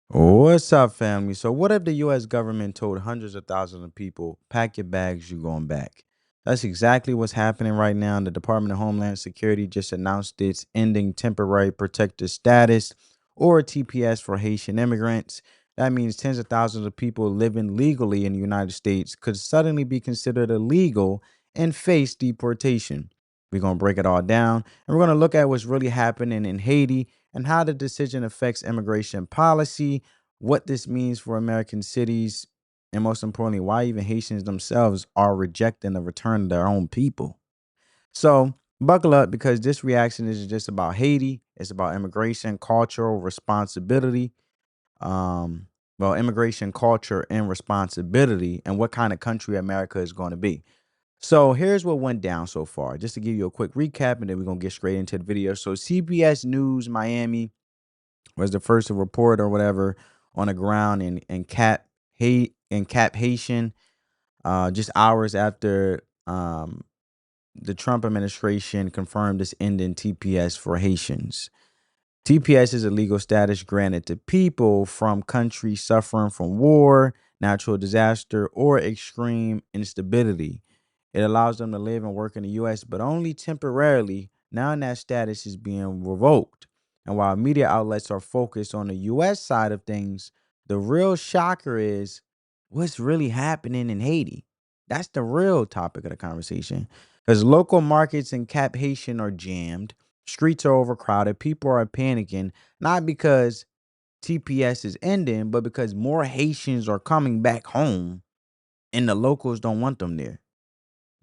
What's up, family? So, what if the US government told hundreds of thousands of people, pack your bags, you going back? That's exactly what's happening right now. The Department of Homeland Security just announced it's ending temporary protected status, or TPS, for Haitian immigrants. That means tens of thousands of people living legally in the United States could suddenly be considered illegal and face deportation. We're going to break it all down, and we're going to look at what's really happening in Haiti and how the decision affects immigration policy, what this means for American cities, and most importantly, why even Haitians themselves are rejecting the return of their own people. So, buckle up because this reaction isn't just about Haiti, it's about immigration, cultural responsibility, um, immigration, culture, and responsibility, and what kind of country America is going to be. So here's what went down so far, just to give you a quick recap, and then we're gonna get straight into the video. So CBS News Miami was the first to report or whatever on the ground in Cap Haitian, just hours after the Trump administration confirmed this end in TPS for Haitians. TPS is a legal status granted to people from countries suffering from war, natural disaster, or extreme instability. It allows them to live and work in the U.S., but only temporarily. Now that status is being revoked. And while media outlets are focused on the U.S. side of things, the real shocker is what's really happening in Haiti. That's the real topic of the conversation. Because local markets in Cap Haitian are jammed, streets are overcrowded, people are panicking, not because TPS is ending, but because more Haitians are coming back home and the locals don't want them there.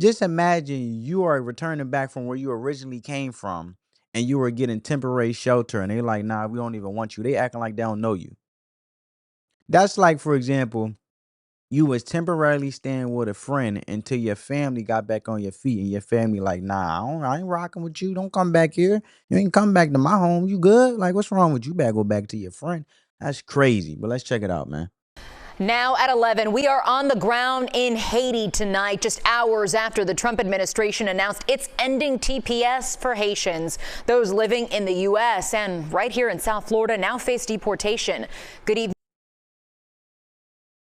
Just imagine you are returning back from where you originally came from and you are getting temporary shelter and they're like, nah, we don't even want you. They acting like they don't know you. That's like, for example, you was temporarily staying with a friend until your family got back on your feet and your family like, nah, I ain't rocking with you. Don't come back here. You ain't come back to my home. You good? Like, what's wrong with you? Better go back to your friend. That's crazy. But let's check it out, man. Now at 11, we are on the ground in Haiti tonight, just hours after the Trump administration announced it's ending TPS for Haitians. Those living in the U.S. and right here in South Florida now face deportation. Good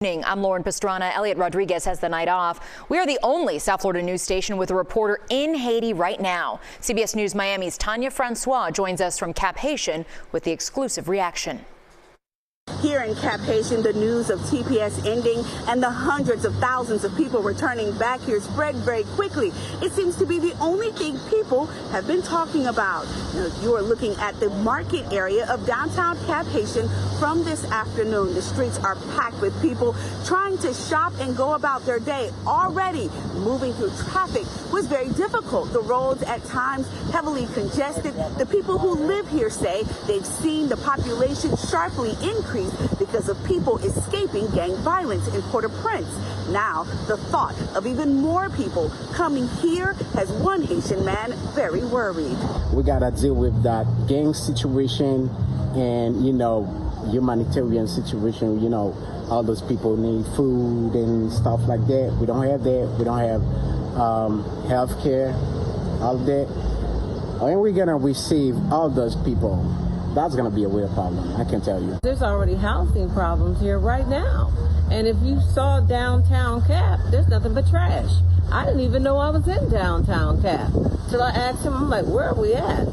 evening. I'm Lauren Pastrana. Elliot Rodriguez has the night off. We are the only South Florida news station with a reporter in Haiti right now. CBS News Miami's Tanya Francois joins us from Cap Haitian with the exclusive reaction. Here in Cap Haitian, the news of TPS ending and the hundreds of thousands of people returning back here spread very quickly. It seems to be the only thing people have been talking about. You are looking at the market area of downtown Cap Haitian from this afternoon. The streets are packed with people trying to shop and go about their day. Already moving through traffic was very difficult. The roads at times heavily congested. The people who live here say they've seen the population sharply increase because of people escaping gang violence in Port-au-Prince. Now, the thought of even more people coming here has one Haitian man very worried. We got to deal with that gang situation and, humanitarian situation. All those people need food and stuff like that. We don't have that. We don't have health care, all that. And we're going to receive all those people. That's going to be a real problem, I can tell you. There's already housing problems here right now. And if you saw downtown Cap, there's nothing but trash. I didn't even know I was in downtown Cap. Till I asked him, I'm like, where are we at?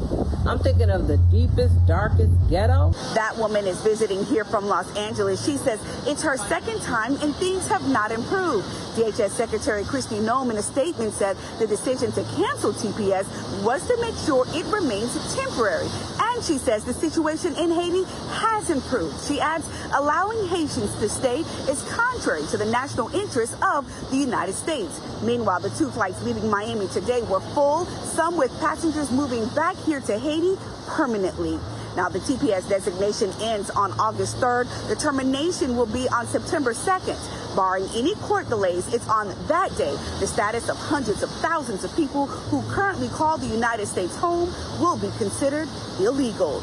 I'm thinking of the deepest, darkest ghetto. That woman is visiting here from Los Angeles. She says it's her second time and things have not improved. DHS Secretary Kristi Noem in a statement said the decision to cancel TPS was to make sure it remains temporary. And she says the situation in Haiti has improved. She adds allowing Haitians to stay is contrary to the national interests of the United States. Meanwhile, the two flights leaving Miami today were full, some with passengers moving back here to Haiti permanently. Now, the TPS designation ends on August 3rd. The termination will be on September 2nd. Barring any court delays, it's on that day the status of hundreds of thousands of people who currently call the United States home will be considered illegal.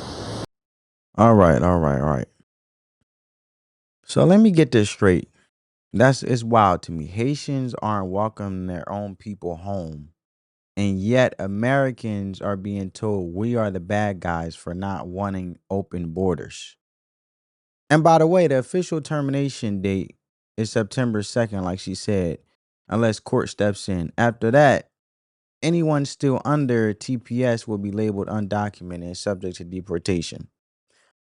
All right. So let me get this straight. It's wild to me. Haitians aren't welcoming their own people home. And yet Americans are being told we are the bad guys for not wanting open borders. And by the way, the official termination date is September 2nd, like she said, unless court steps in. After that, anyone still under TPS will be labeled undocumented and subject to deportation.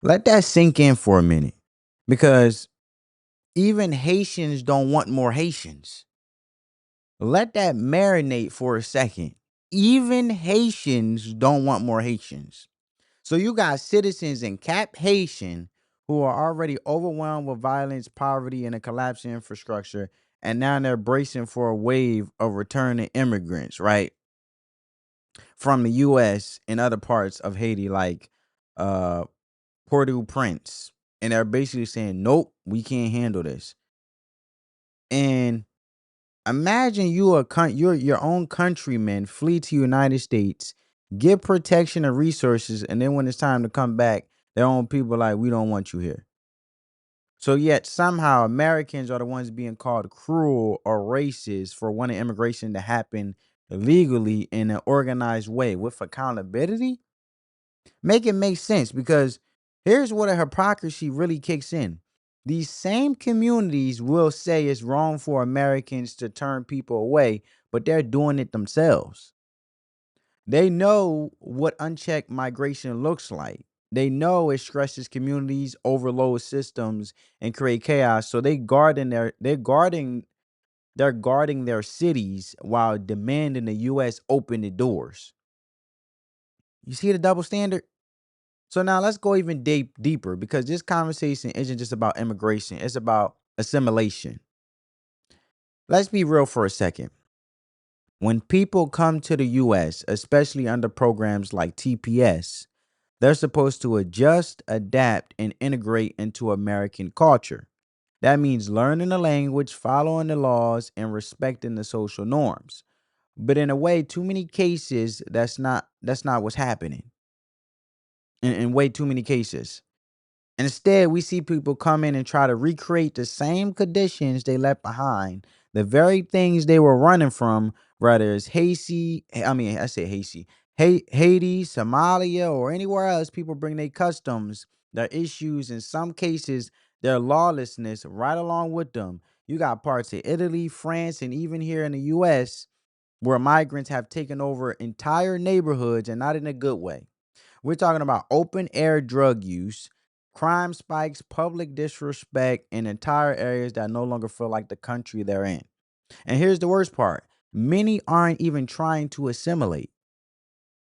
Let that sink in for a minute, because even Haitians don't want more Haitians. Let that marinate for a second. Even Haitians don't want more Haitians. So you got citizens in Cap Haitian who are already overwhelmed with violence, poverty, and a collapsing infrastructure, and now they're bracing for a wave of returning immigrants, right, from the U.S. and other parts of Haiti, like uh, Port-au-Prince, and they're basically saying, "Nope, we can't handle this." And imagine your own countrymen flee to United States, get protection and resources, and then when it's time to come back, their own people are like, we don't want you here. So yet somehow Americans are the ones being called cruel or racist for wanting immigration to happen legally in an organized way with accountability. Make it make sense, because here's what a hypocrisy really kicks in. These same communities will say it's wrong for Americans to turn people away, but they're doing it themselves. They know what unchecked migration looks like. They know it stresses communities, overloads systems, and create chaos. So they're guarding their cities while demanding the US open the doors. You see the double standard? So now let's go even deeper, because this conversation isn't just about immigration, it's about assimilation. Let's be real for a second. When people come to the US, especially under programs like TPS, they're supposed to adjust, adapt, and integrate into American culture. That means learning the language, following the laws, and respecting the social norms. But in a way, too many cases, that's not what's happening. In way too many cases. Instead, we see people come in and try to recreate the same conditions they left behind, the very things they were running from, whether it's Haiti, Somalia, or anywhere else. People bring their customs, their issues, in some cases, their lawlessness right along with them. You got parts of Italy, France, and even here in the US where migrants have taken over entire neighborhoods, and not in a good way. We're talking about open air drug use, crime spikes, public disrespect, in entire areas that no longer feel like the country they're in. And here's the worst part: many aren't even trying to assimilate.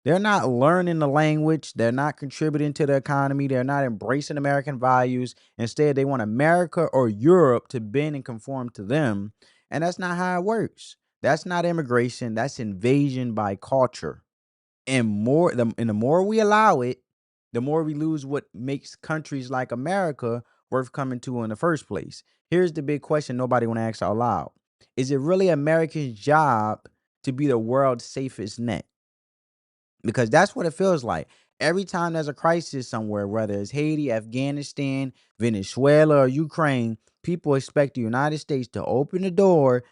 They're not learning the language. They're not contributing to the economy. They're not embracing American values. Instead, they want America or Europe to bend and conform to them. And that's not how it works. That's not immigration. That's invasion by culture. And the more we allow it, the more we lose what makes countries like America worth coming to in the first place. Here's the big question nobody want to ask out loud: is it really America's job to be the world's safest net? Because that's what it feels like. Every time there's a crisis somewhere, whether it's Haiti, Afghanistan, Venezuela, or Ukraine, people expect the United States to open the door,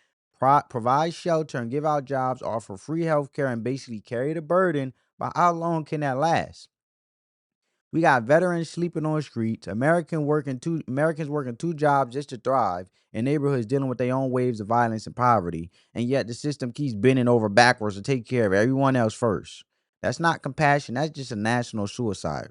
provide shelter, and give out jobs, offer free healthcare, and basically carry the burden. But how long can that last? We got veterans sleeping on the streets, Americans working two jobs just to thrive, in neighborhoods dealing with their own waves of violence and poverty, and yet the system keeps bending over backwards to take care of everyone else first. That's not compassion, that's just a national suicide.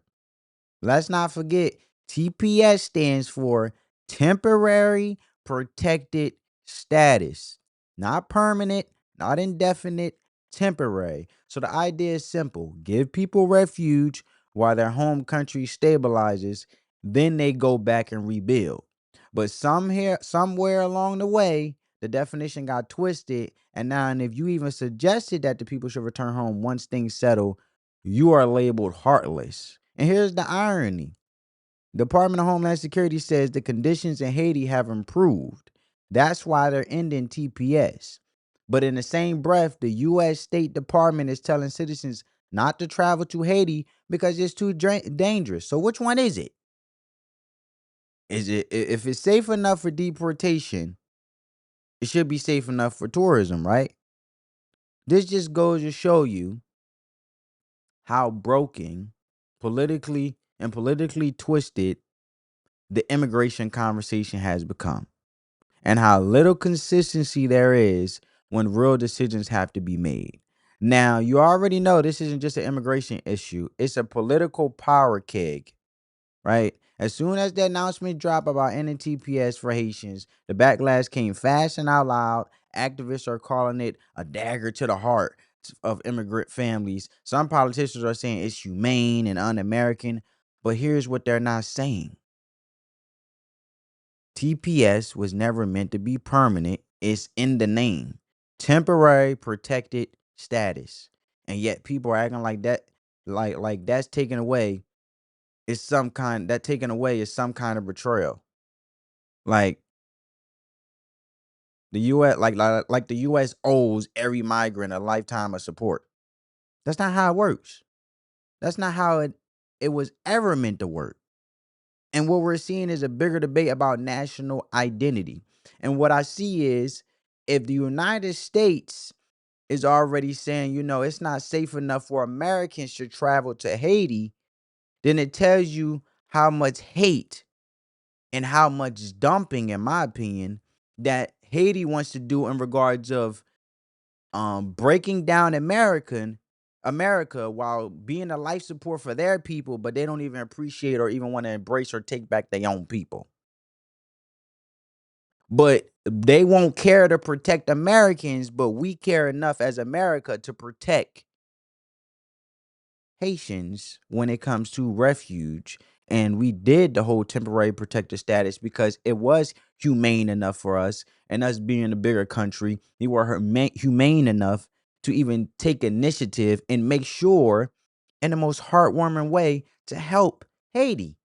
Let's not forget, TPS stands for temporary protected status. Not permanent, not indefinite, temporary. So the idea is simple: give people refuge while their home country stabilizes, then they go back and rebuild. But somewhere along the way, the definition got twisted, and now, and if you even suggested that the people should return home once things settle, you are labeled heartless. And here's the irony: Department of Homeland Security says the conditions in Haiti have improved. That's why they're ending TPS. But in the same breath, the U.S. State Department is telling citizens not to travel to Haiti because it's too dangerous. So which one is it? If it's safe enough for deportation, it should be safe enough for tourism, right? This just goes to show you how broken, politically twisted the immigration conversation has become and how little consistency there is when real decisions have to be made. Now, you already know this isn't just an immigration issue, it's a political power keg, right? As soon as the announcement dropped about ending TPS for Haitians, the backlash came fast and out loud. Activists are calling it a dagger to the heart of immigrant families. Some politicians are saying it's humane and un-American, but here's what they're not saying. TPS was never meant to be permanent. It's in the name. Temporary protected status. And yet people are acting like that, like that's taken away is some kind that taken away is some kind of betrayal. Like the US like the US owes every migrant a lifetime of support. That's not how it works. That's not how it was ever meant to work. And what we're seeing is a bigger debate about national identity. And what I see is if the United States is already saying, it's not safe enough for Americans to travel to Haiti, then it tells you how much hate and how much dumping, in my opinion, that Haiti wants to do in regards of breaking down America while being a life support for their people, but they don't even appreciate or even want to embrace or take back their own people. But they won't care to protect Americans, but we care enough as America to protect Haitians when it comes to refuge. And we did the whole temporary protected status because it was humane enough for us. And us being a bigger country, we were humane enough to even take initiative and make sure in the most heartwarming way to help Haiti.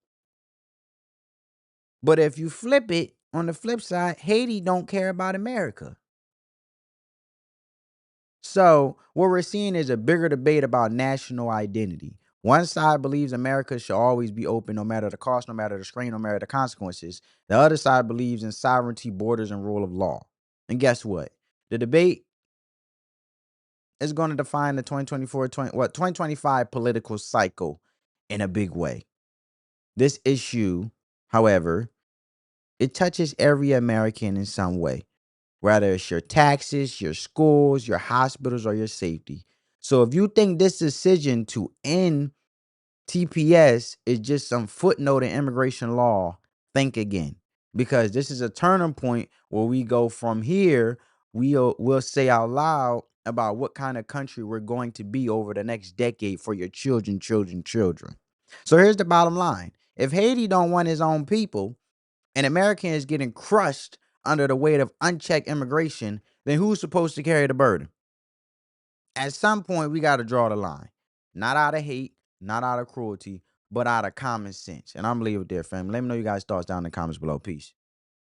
But if you flip it on the flip side, Haiti don't care about America. So what we're seeing is a bigger debate about national identity. One side believes America should always be open, no matter the cost, no matter the strain, no matter the consequences. The other side believes in sovereignty, borders, and rule of law. And guess what? The debate is going to define the 2025 political cycle in a big way. This issue, however, it touches every American in some way, whether it's your taxes, your schools, your hospitals, or your safety. So if you think this decision to end TPS is just some footnote in immigration law, think again. Because this is a turning point where we go from here, we'll say out loud about what kind of country we're going to be over the next decade for your children, children, children. So here's the bottom line. If Haiti don't want his own people, and America is getting crushed under the weight of unchecked immigration, then who's supposed to carry the burden? At some point, we got to draw the line. Not out of hate, not out of cruelty, but out of common sense. And I'm going to leave it there, family. Let me know you guys' thoughts down in the comments below. Peace.